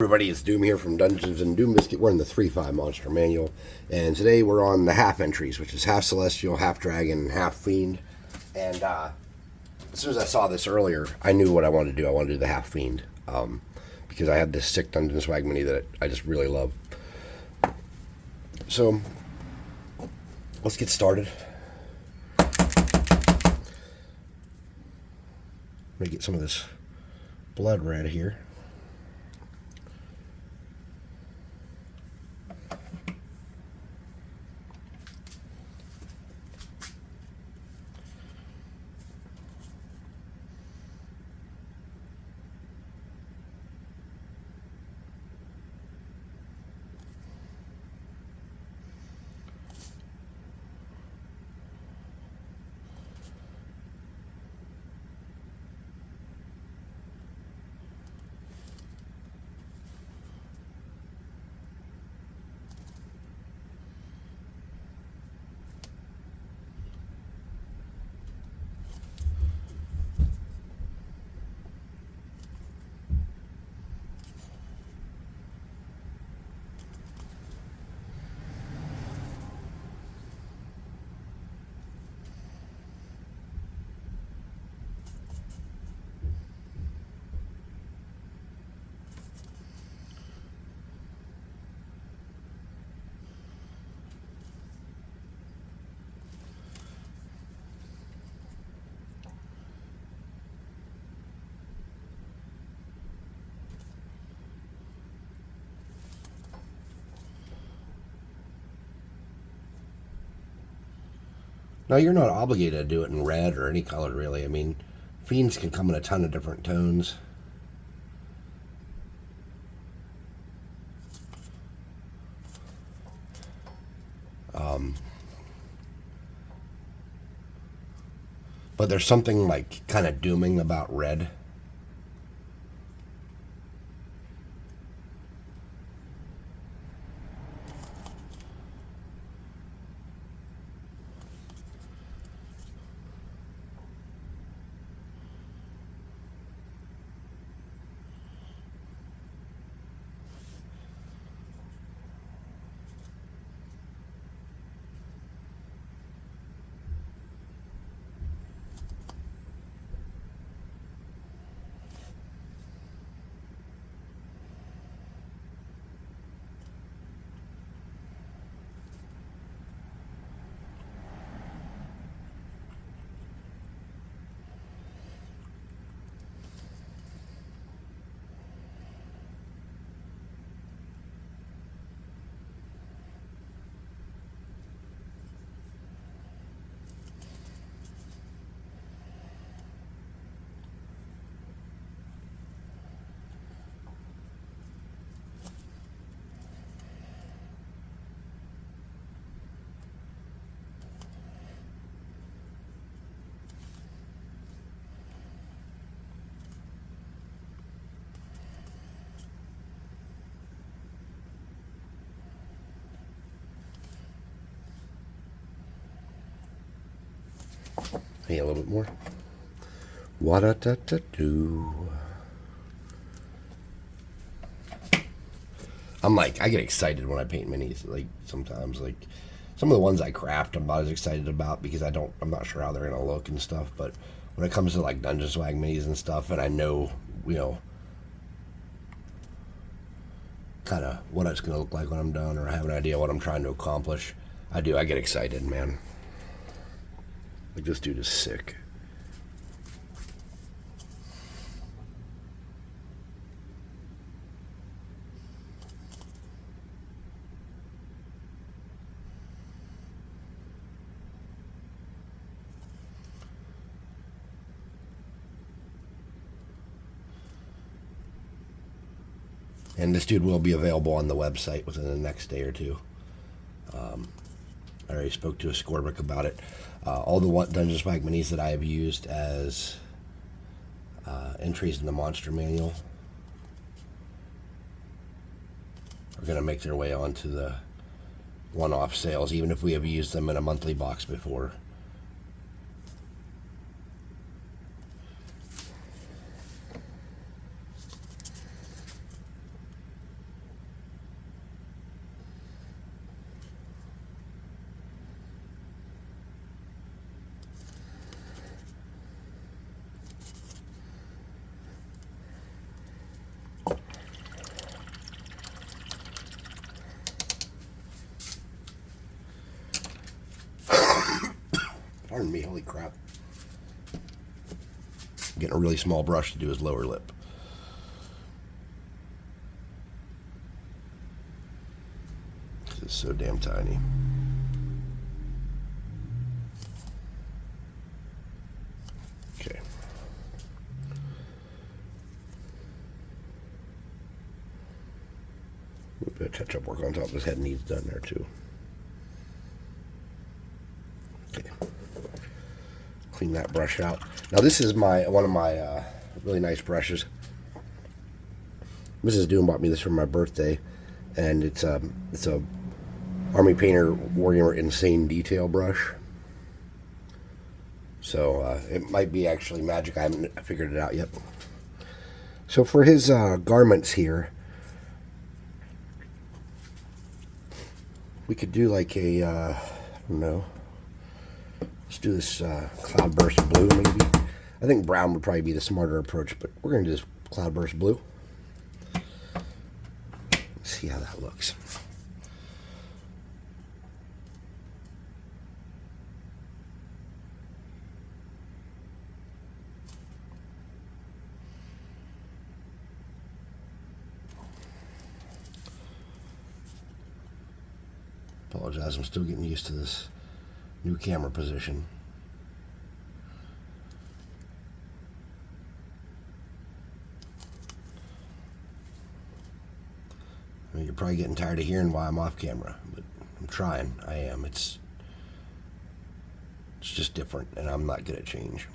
Everybody, it's Doom here from Dungeons and Doom Biscuit. We're in the 3.5 Monster Manual, and today we're on the half entries, which is half Celestial, half Dragon, half Fiend. And as soon as I saw this earlier, I knew what I wanted to do. I wanted to do the half Fiend, because I have this sick Dungeon Swag mini that I just really love. So, let's get started. I'm going to get some of this blood red here. Now, you're not obligated to do it in red or any color, really. I mean, Fiends can come in a ton of different tones. But there's something, like, kind of dooming about red. Hey, a little bit more. Wa-da-da-da-doo. I get excited when I paint minis. Like, sometimes, like, some of the ones I craft, I'm not as excited about because I'm not sure how they're gonna look and stuff. But when it comes to, like, Dungeon Swag minis and stuff, and I know, kind of what it's gonna look like when I'm done, or I have an idea what I'm trying to accomplish, I get excited, man. Like, this dude is sick. And this dude will be available on the website within the next day or two. I already spoke to a Scorbic about it. All the Dungeon Swag minis that I have used as entries in the Monster Manual are going to make their way onto the one-off sales, even if we have used them in a monthly box before. Pardon me, holy crap. Getting a really small brush to do his lower lip. This is so damn tiny. Okay. A bit of touch-up work on top of his head needs done there too. Okay. Clean that brush out. Now this is one of my really nice brushes. Mrs. Doom bought me this for my birthday, and it's a Army Painter Warrior Insane Detail brush. So it might be actually magic. I haven't figured it out yet. So for his garments here, we could do like a, I don't know, let's do this cloudburst blue maybe. I think brown would probably be the smarter approach, but we're going to do this cloudburst blue. Let's see how that looks. Apologize, I'm still getting used to this new camera position. I mean, you're probably getting tired of hearing why I'm off camera, but I'm trying. I am. It's just different, and I'm not good at change.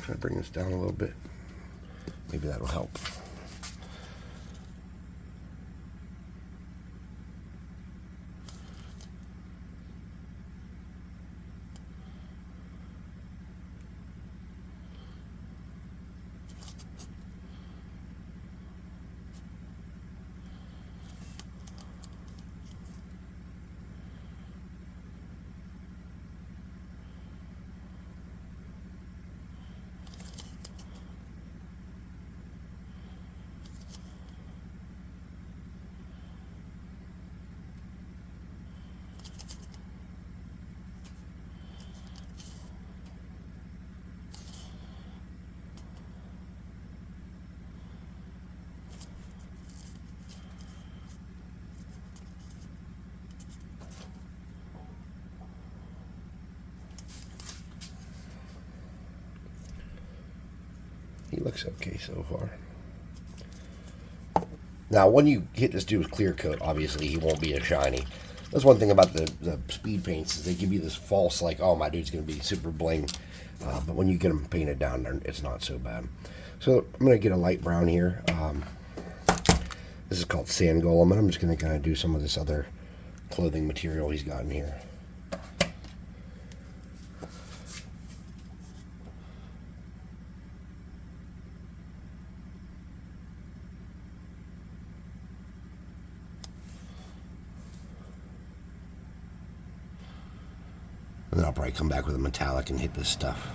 Try to bring this down a little bit. Maybe that'll help. He looks okay so far. Now, when you hit this dude with clear coat, obviously he won't be as shiny. That's one thing about the speed paints, is they give you this false, like, oh, my dude's going to be super bling. But when you get them painted down, it's not so bad. So I'm going to get a light brown here. This is called Sand Golem, and I'm just going to kind of do some of this other clothing material he's got in here. And then I'll probably come back with a metallic and hit this stuff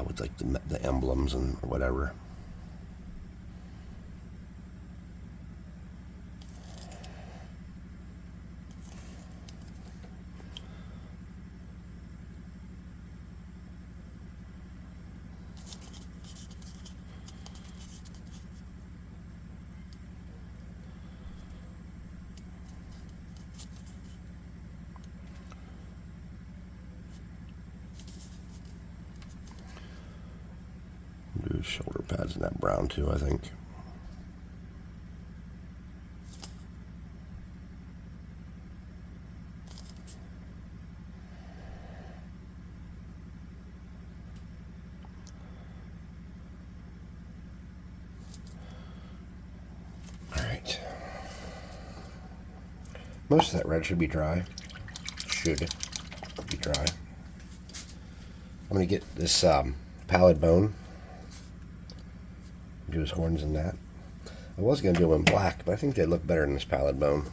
with like the emblems and whatever. Do shoulder pads in that brown too, I think. All right. Most of that red should be dry. Should be dry. I'm going to get this pallid bone. Do his horns in that. I was going to do them in black, but I think they look better in this pallid bone.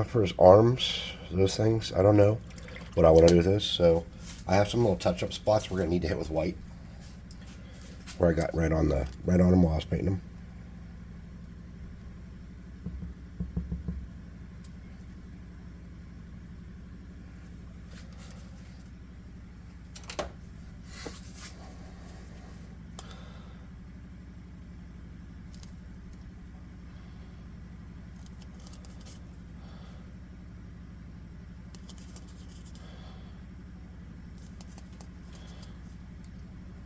For his arms, those things, I don't know what I want to do with this. So I have some little touch-up spots we're going to need to hit with white, where I got right on them while I was painting them.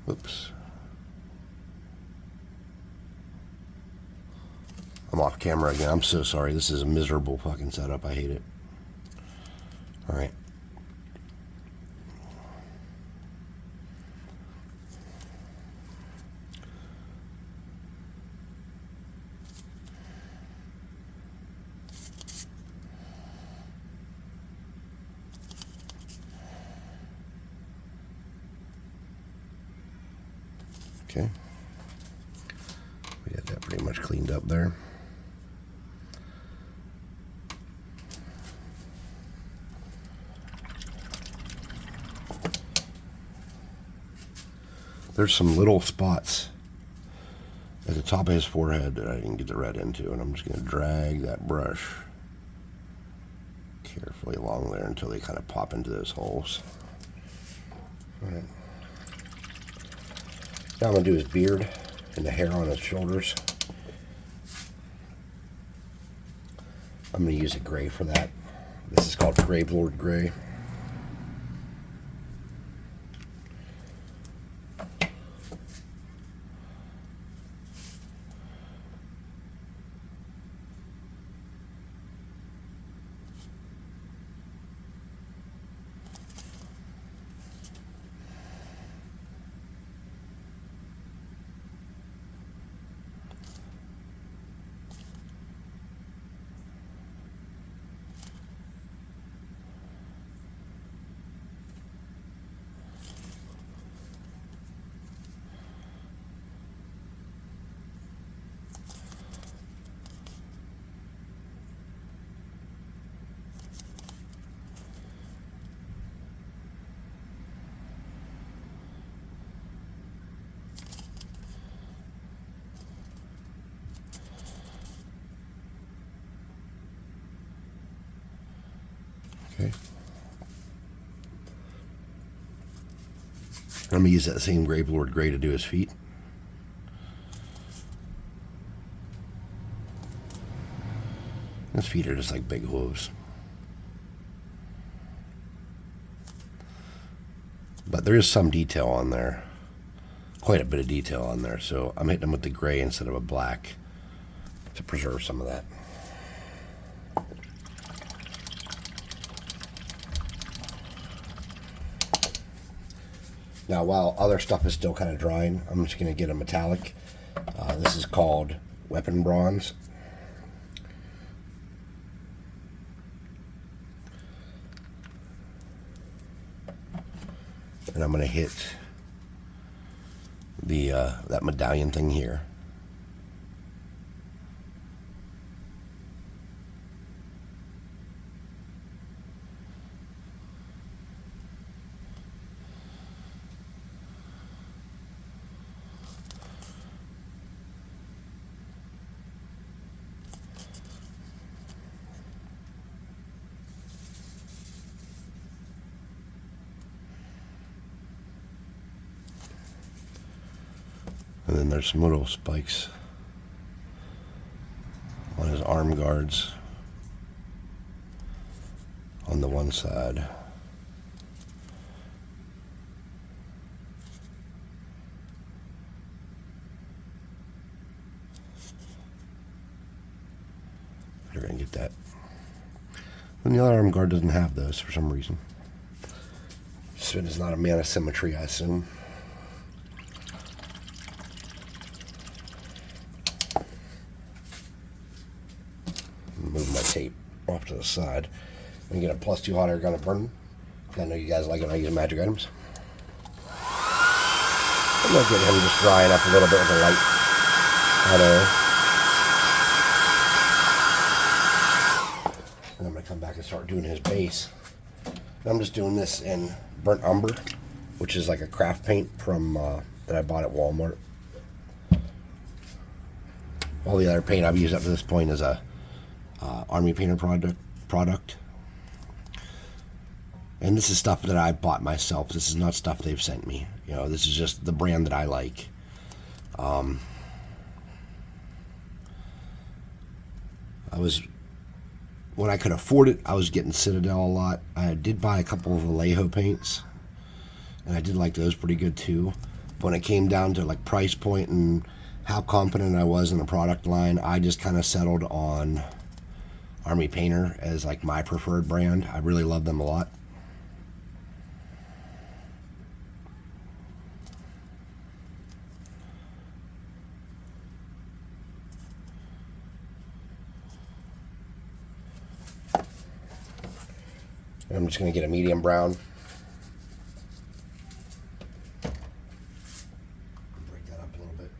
Oops. I'm off camera again. I'm so sorry. This is a miserable fucking setup. I hate it. All right. Okay. We got that pretty much cleaned up there. There's some little spots at the top of his forehead that I didn't get the red into, and I'm just going to drag that brush carefully along there until they kind of pop into those holes. All right. Now I'm going to do his beard and the hair on his shoulders. I'm going to use a gray for that. This is called Gravelord Gray. Okay. I'm going to use that same Gravelord Gray to do his feet. His feet are just like big hooves. But there is some detail on there. Quite a bit of detail on there. So I'm hitting them with the gray instead of a black to preserve some of that. Now, while other stuff is still kind of drying, I'm just going to get a metallic. This is called Weapon Bronze. And I'm going to hit the that medallion thing here. And then there's some little spikes on his arm guards on the one side. going to get that. And the other arm guard doesn't have those for some reason. Sven is not a man of symmetry, I assume. Move my tape off to the side. I'm going to get a +2 hot air gun at burning. I know you guys like it when I use magic items. I'm going to get him just drying up a little bit with a light hot air. And I'm going to come back and start doing his base. And I'm just doing this in Burnt Umber, which is like a craft paint from that I bought at Walmart. All the other paint I've used up to this point is a Army Painter product. And this is stuff that I bought myself. This is not stuff they've sent me. You know, this is just the brand that I like. When I could afford it, I was getting Citadel a lot. I did buy a couple of Vallejo paints, and I did like those pretty good too. But when it came down to like price point and how confident I was in the product line, I just kind of settled on Army Painter as like my preferred brand. I really love them a lot. I'm just going to get a medium brown. Break that up a little bit.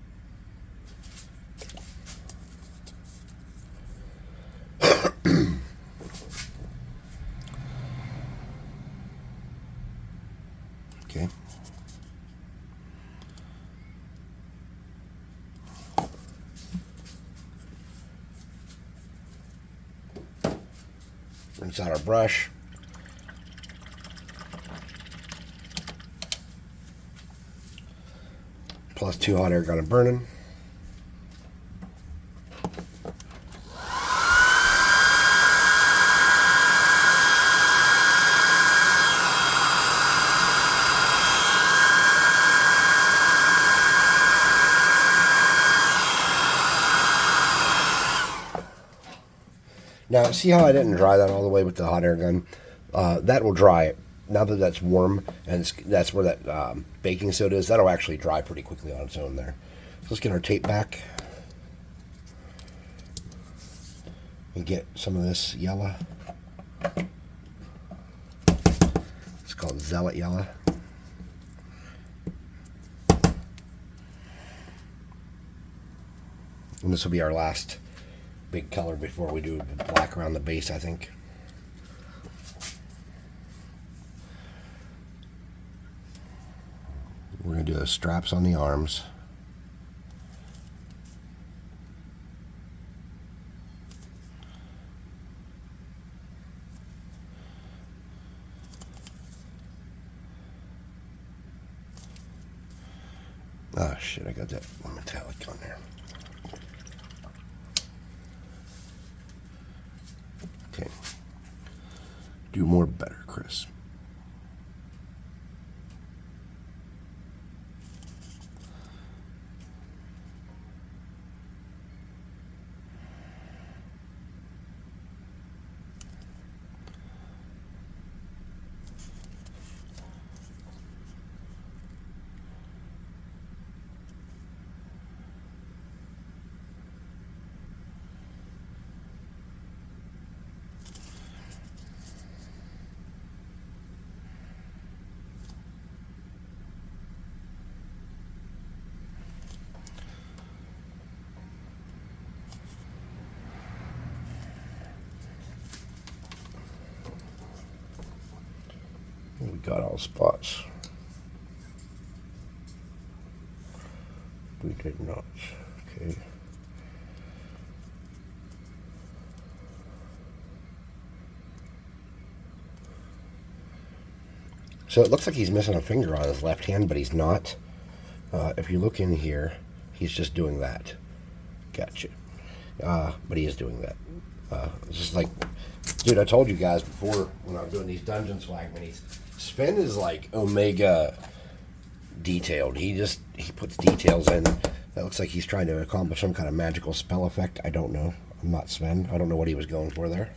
Okay. Rinse out our brush. +2 hot air gun and burning. Now, see how I didn't dry that all the way with the hot air gun? That will dry it. Now that that's warm, and that's where that baking soda is, that'll actually dry pretty quickly on its own there. So let's get our tape back and get some of this yellow. It's called Zealot Yellow. And this will be our last big color before we do black around the base, I think. We're going to do the straps on the arms. Oh shit, I got that metallic on there. Okay. Do more better, Chris. We got all spots. We did not. Okay. So it looks like he's missing a finger on his left hand, but he's not. If you look in here, he's just doing that. Gotcha. But he is doing that. It's just like, dude, I told you guys before when I was doing these dungeon swag minis, Sven is like Omega detailed. He puts details in. That looks like he's trying to accomplish some kind of magical spell effect. I don't know. I'm not Sven. I don't know what he was going for there.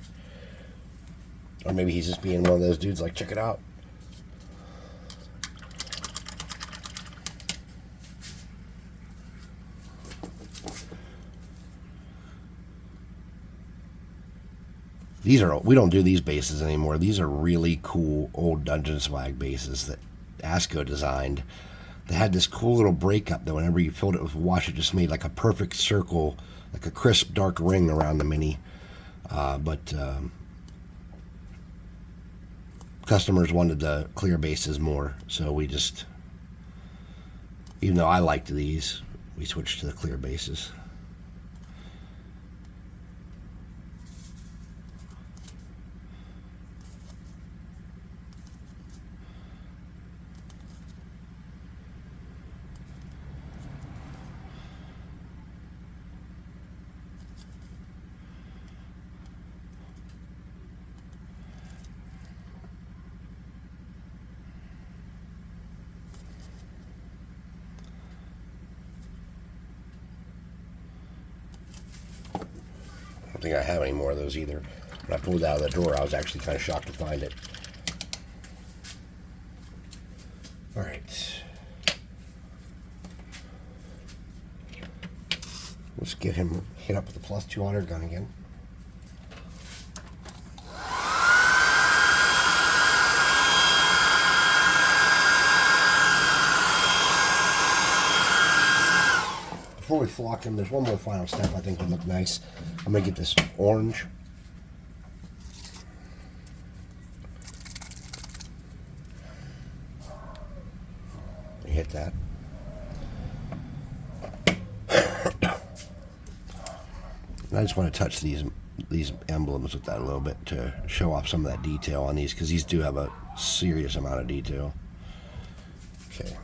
Or maybe he's just being one of those dudes like, check it out. These are, we don't do these bases anymore. These are really cool old Dungeon Swag bases that Asco designed. They had this cool little breakup that whenever you filled it with wash, it just made like a perfect circle, like a crisp dark ring around the mini. But customers wanted the clear bases more, so we just, even though I liked these, we switched to the clear bases. I don't think I have any more of those either. When I pulled it out of the drawer, I was actually kind of shocked to find it. All right. Let's get him hit up with the plus 200 gun again. Before we flock him, there's one more final step I think would look nice. I'm going to get this orange. Hit that. And I just want to touch these emblems with that a little bit to show off some of that detail on these, because these do have a serious amount of detail. Okay.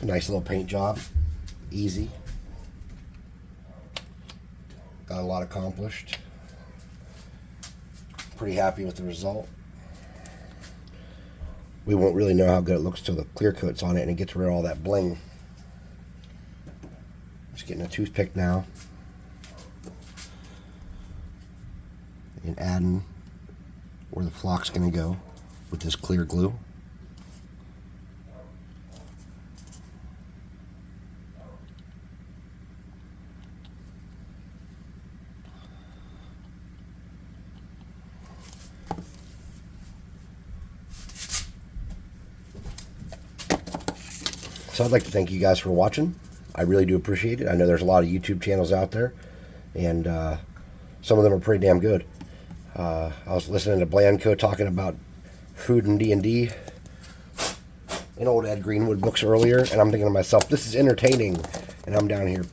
Nice little paint job. Easy. Got a lot accomplished. Pretty happy with the result. We won't really know how good it looks till the clear coat's on it and it gets rid of all that bling. Just getting a toothpick now and adding where the flock's going to go with this clear glue. So I'd like to thank you guys for watching. I really do appreciate it. I know there's a lot of YouTube channels out there, and some of them are pretty damn good. I was listening to Blanco talking about food and D&D in old Ed Greenwood books earlier, and I'm thinking to myself, this is entertaining, and I'm down here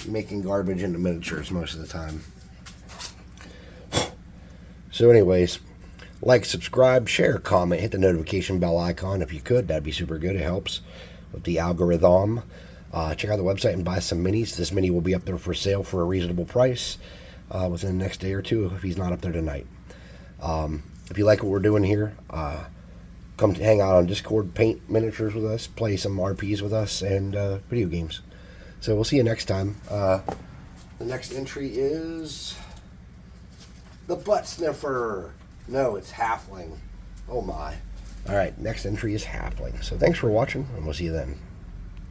making garbage into miniatures most of the time. So anyways, like, subscribe, share, comment, hit the notification bell icon if you could. That'd be super good. It helps with the algorithm. Check out the website and buy some minis. This mini will be up there for sale for a reasonable price within the next day or two if he's not up there tonight. If you like what we're doing here, come to hang out on Discord, paint miniatures with us, play some RPs with us, and video games. So we'll see you next time. The next entry is the Butt Sniffer. No, it's Halfling. Oh my. Alright, next entry is Halfling. So thanks for watching, and we'll see you then.